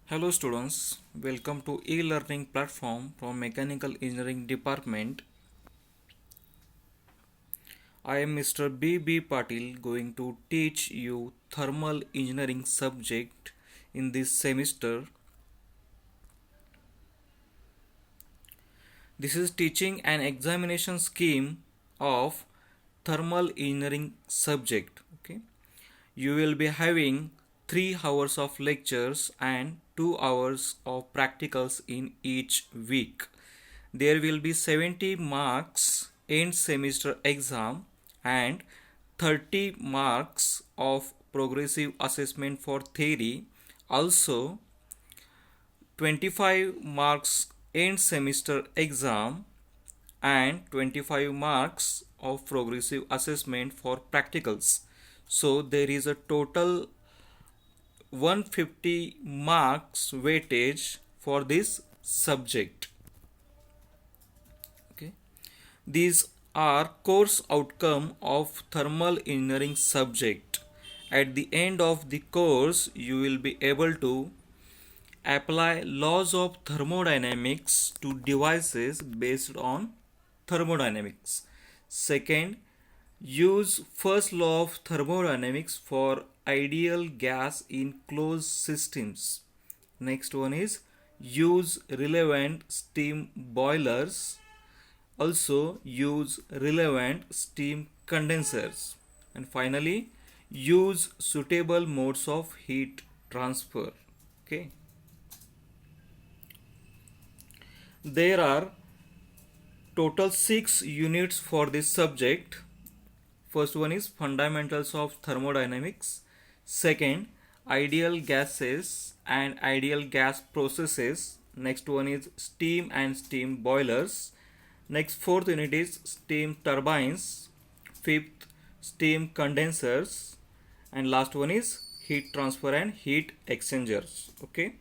Hello students, welcome to e-learning platform from Mechanical Engineering Department. I am Mr. B. Patil going to teach you thermal engineering subject in this semester. This is teaching an examination scheme of thermal engineering subject. Okay, you will be having 3 hours of lectures and 2 hours of practicals in each week. There will be 70 marks end semester exam and 30 marks of progressive assessment for theory. Also 25 marks end semester exam and 25 marks of progressive assessment for practicals. So there is a total 150 marks weightage for this subject. Okay, these are course outcome of thermal engineering subject. At the end of the course you will be able to apply laws of thermodynamics to devices based on thermodynamics. Second, use first law of thermodynamics for ideal gas in closed systems. Next one is use relevant steam boilers. Also use relevant steam condensers. And finally, use suitable modes of heat transfer. Okay. There are total 6 units for this subject. First one is fundamentals of thermodynamics. Second, ideal gases and ideal gas processes. Next one is steam and steam boilers. Next, fourth unit is steam turbines. Fifth, steam condensers. And last one is heat transfer and heat exchangers. Okay.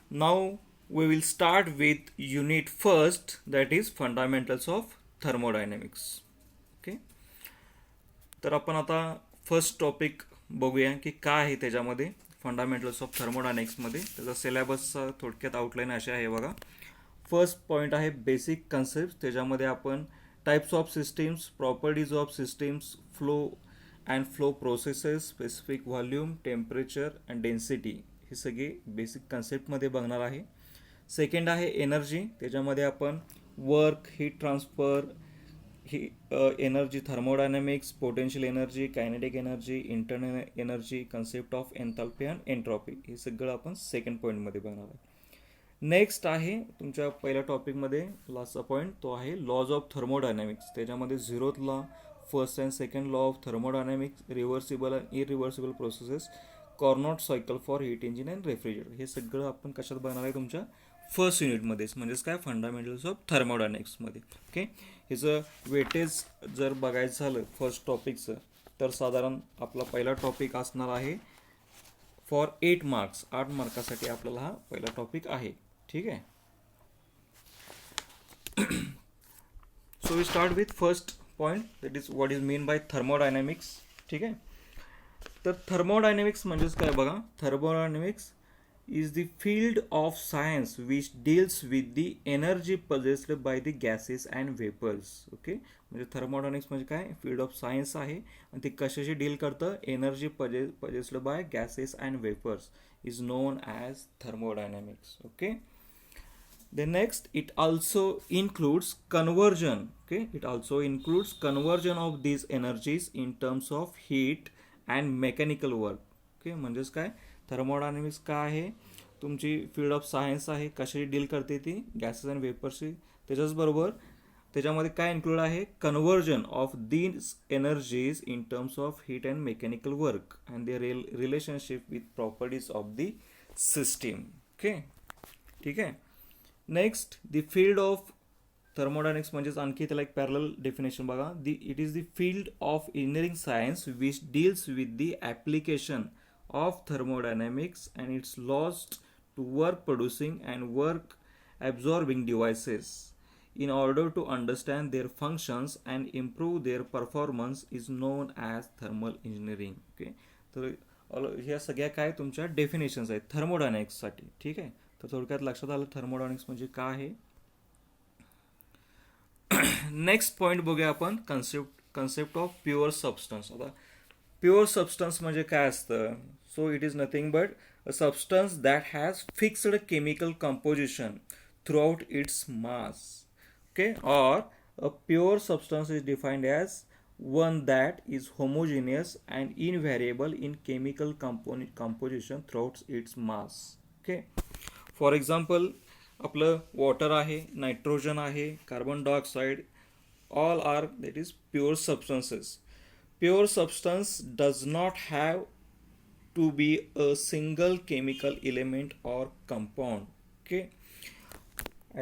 Now we will start with unit first, that is fundamentals of thermodynamics. Okay. तर आपण आता first topic बघूया की काय आहे त्याच्यामध्ये fundamentals of थर्मोडायनॅमिक्समध्ये. त्याचा सिलेबसचा थोडक्यात आउटलाईन अशी आहे बघा. फर्स्ट पॉईंट आहे बेसिक कन्सेप्ट. त्याच्यामध्ये आपण types of systems, properties of systems, flow and flow processes, specific volume, temperature and density, हे सगळे बेसिक कन्सेप्टमध्ये बघणार आहे. सेकंड आहे एनर्जी. त्याच्यामध्ये आपण work, heat transfer, he energy, thermodynamics, potential energy, kinetic energy, internal energy, concept of enthalpy and entropy, हे सगळं आपण सेकंड पॉईंटमध्ये बघणार आहे. नेक्स्ट आहे तुमच्या पहिल्या टॉपिकमध्ये लास्टचा पॉईंट, तो आहे लॉज ऑफ थर्मोडायनॅमिक्स. त्याच्यामध्ये zeroth law, first and second law of thermodynamics, reversible and irreversible processes, Carnot cycle for heat engine and refrigerator, हे सगळं आपण कशात बघणार आहे तुमच्या फर्स्ट युनिटमध्येच, म्हणजेच काय फंडामेंटल्स ऑफ थर्मोडायनॅमिक्समध्ये. ओके, ह्याचं वेटेज जर बघायचं झालं फर्स्ट टॉपिकचं, तर साधारण आपला पहिला टॉपिक असणार आहे फॉर 8 मार्क्स. 8 मार्कासाठी आपल्याला हा पहिला टॉपिक आहे. ठीक आहे. So we start with first point, that is what is mean by thermodynamics. ठीक आहे. तर थर्मोडायनॅमिक्स म्हणजेच काय बघा. Thermodynamics is the field of science which deals with the energy possessed by the gases and vapors. Okay, म्हणजे thermodynamics म्हणजे काय, field of science आहे आणि ते कशाशी डील करतं, energy possessed by gases and vapors is known as thermodynamics. Okay, the next, it also includes conversion. Okay, it also includes conversion of these energies in terms of heat and mechanical work. Okay, म्हणजेच काय, thermodynamics काय आहे, तुमची field of science आहे, कशाशी deal करते ती, gases and वेपर्सशी. त्याच्याचबरोबर त्याच्यामध्ये काय इन्क्लूड आहे, conversion of these energies in terms of heat and mechanical work and the relationship with properties of the system. Okay, ठीक आहे. Next, the field of thermodynamics म्हणजेच आणखी त्याला एक पॅरलल डेफिनेशन बघा. It is the field of engineering science which deals with the application of thermodynamics and its laws to work producing and work absorbing devices. In order to understand their functions and improve their performance is known as thermal engineering. Okay, तर ह्या सगळ्या काय तुमच्या definitions आहेत थर्मोडायनॅमिक्ससाठी. ठीक आहे, तर थोडक्यात लक्षात आलं थर्मोडायनॅमिक्स म्हणजे काय आहे. नेक्स्ट पॉईंट बघूया आपण कन्सेप्ट ऑफ प्युअर सबस्टन्स. आता प्युअर सबस्टन्स म्हणजे काय असतं. So it is nothing but a substance that has fixed chemical composition throughout its mass. Okay, और a pure substance is defined as one that is homogeneous and invariable in chemical composition throughout its mass. Okay, for example आपलं water आहे, nitrogen आहे, carbon dioxide, all are that is pure substances. Pure substance does not have to be a single chemical element or compound. Okay,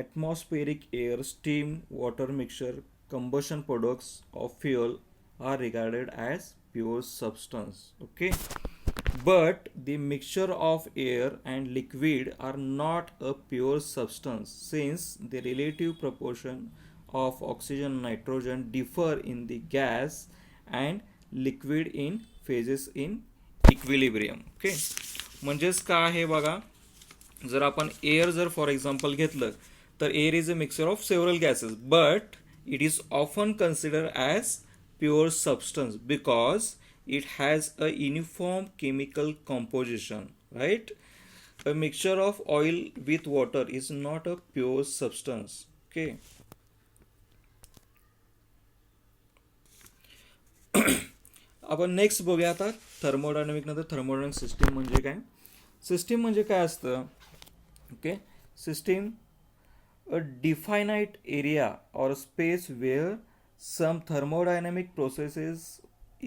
atmospheric air, steam, water mixture, combustion products of fuel are regarded as pure substance. Okay, but the mixture of air and liquid are not a pure substance since the relative proportion of oxygen and nitrogen differ in the gas and liquid in phases in equilibrium. Okay, म्हणजेच काय आहे बघा, जर आपण air जर for example घेतलं तर air is a mixture of several gases, but it is often consider as pure substance because it has a uniform chemical composition, right? A mixture of oil with water is not a pure substance. Okay. आपण next बघूया आता thermodynamic नंतर thermodynamic system म्हणजे काय. System म्हणजे काय असतं. Okay, system a definite area और space where some thermodynamic processes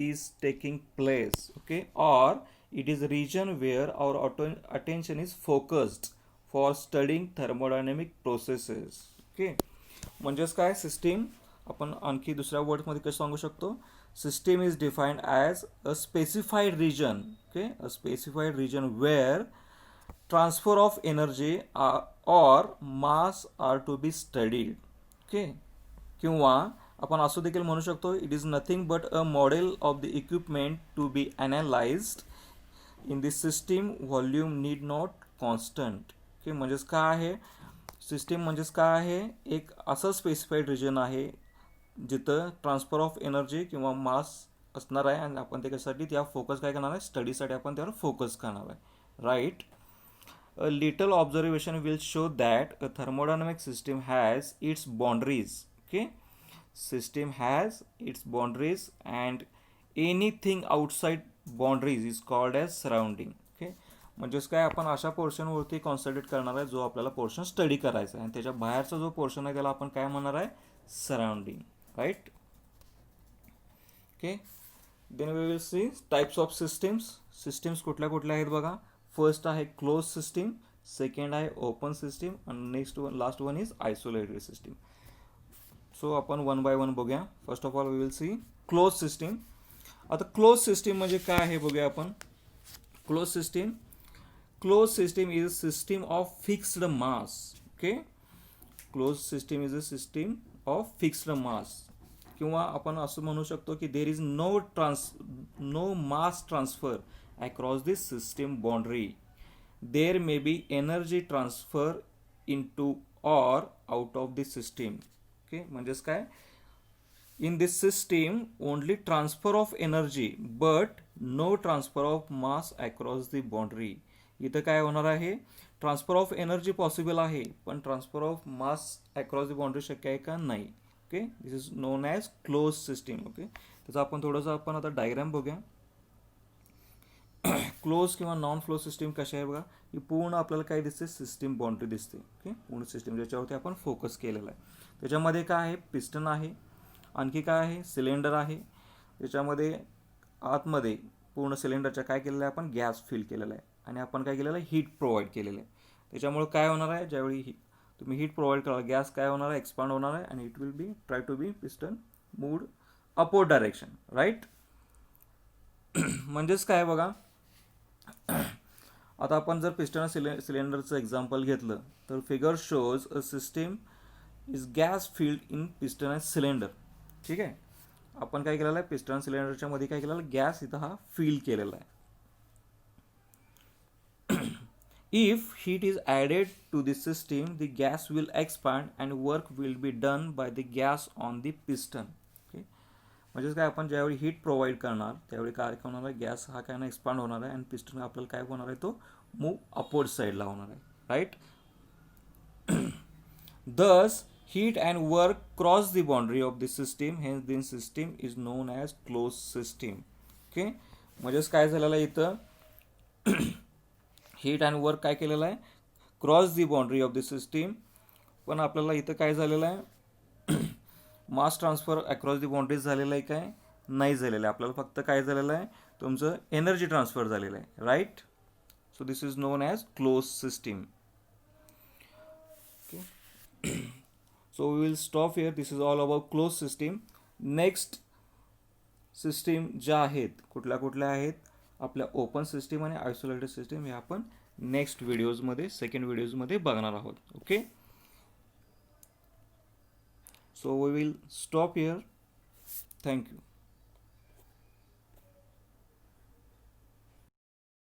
is taking place. Okay, or it is a region where our attention is focused for studying thermodynamic processes. Okay, म्हणजेच काय system आपण आणखी दुसऱ्या वर्डमध्ये कसं सांगू शकतो. System is defined as a specified region. Okay, a specified region where transfer of energy और mass are to be studied. Okay, किंवा आपण असं देखील म्हणू शकतो it is nothing but a model of the equipment to be analysed in this system volume need not constant. Okay, म्हणजेच काय आहे सिस्टीम म्हणजेच काय आहे, एक असं स्पेसिफाईड रिजन आहे जिथं ट्रान्सफर ऑफ एनर्जी किंवा मास असणार आहे आणि आपण त्याच्यासाठी त्या फोकस काय करणार आहे, स्टडीसाठी आपण त्यावर फोकस करणार आहे. Right, a little observation will show that a thermodynamic system has its boundaries. Okay, system has its boundaries and anything outside boundaries is called as surrounding. Okay, म्हणजेच काय आपण अशा पोर्शनवरती कॉन्सन्ट्रेट करणार आहे जो आपल्याला पोर्शन स्टडी करायचा आहे आणि त्याच्या बाहेरचा जो पोर्शन आहे त्याला आपण काय म्हणणार आहे, surrounding. Right. Okay, then we will see types of systems. Systems कुठल्या कुठल्या आहेत बघा. फर्स्ट आहे क्लोज सिस्टीम, सेकंड आहे ओपन सिस्टीम आणि next one last one is isolated system. So आपण वन बाय वन बघूया. First of all we will see close system. आता क्लोज सिस्टीम म्हणजे काय आहे बघूया आपण. Close system is a system of fixed mass. Okay, close system is a system of fixed mass, किंवा आपण असं म्हणू शकतो की there is no mass transfer across this system boundary. There may be energy transfer in to or out of this system. Okay, म्हणजेच काय, in this system only transfer of energy but no transfer of mass across the boundary. इथं काय होणार आहे, transfer of energy possible आहे पण transfer of mass across the boundary शक्य आहे का, नाही. Okay, this is known as close system. Okay, त्याचं आपण थोडंसं आपण आता डायग्राम बघूया. क्लोज किंवा नॉन फ्लो सिस्टीम कशा आहे बघा, ही पूर्ण आपल्याला काय दिसते, सिस्टीम बाउंड्री दिसते. ओके, पूर्ण सिस्टीम ज्याच्यावरती आपण फोकस केलेला आहे. त्याच्यामध्ये काय आहे, पिस्टन आहे, आणखी काय आहे, सिलेंडर आहे. त्याच्यामध्ये आतमध्ये पूर्ण सिलेंडरच्या काय केलेलं आहे, आपण गॅस फिल केलेला आहे आणि आपण काय केलेलं आहे, हीट प्रोव्हाइड केलेलं आहे. त्याच्यामुळे काय होणार आहे, ज्यावेळी तुम्ही हीट प्रोव्हाइड कराल गॅस काय होणार आहे, एक्सपांड होणार आहे आणि it will be try to be piston moved upward direction. Right. म्हणजेच काय बघा, आता आपण जर पिस्टन सिलेंडरचं एक्झाम्पल घेतलं तर figure shows a system is gas filled in piston and cylinder. ठीक आहे, आपण काय केलेलं आहे, पिस्टन सिलेंडरच्या मध्ये काय केलेलं आहे, गॅस इथं हा फिल केलेला आहे. If heat is added to the system, the gas will expand and work will be done by the gas on the piston. Okay. म्हणजेच काय, आपण ज्यावेळी हीट प्रोव्हाइड करणार त्यावेळी काय होणार आहे, गॅस हा काय ना एक्सपांड होणार आहे आणि पिस्टन आपल्याला काय होणार आहे, तो मूव अपवर्ड साईडला होणार आहे. Right. Thus, heat and work cross the boundary of the system, hence the system is known as closed system. Okay. म्हणजेच काय झालेलं आहे इथं, हीट अँड वर्क काय केलेलं आहे, cross the boundary of the system. पण आपल्याला इथं काय झालेलं आहे, मास ट्रान्सफर अक्रॉस दी बाउंड्रीज झालेलं आहे काय, नाही झालेलं आहे. आपल्याला फक्त काय झालेलं आहे, तुमचं एनर्जी ट्रान्सफर झालेलं आहे. Right. So this is known as close system. Okay. So we will stop here. This is all about close system. Next system ज्या आहेत, कुठल्या कुठल्या आहेत, आपल्या ओपन सिस्टीम आणि आयसोलेटेड सिस्टीम, हे आपण नेक्स्ट व्हिडिओजमध्ये, सेकंड व्हिडिओजमध्ये बघणार आहोत. Okay. So we will stop here. Thank you.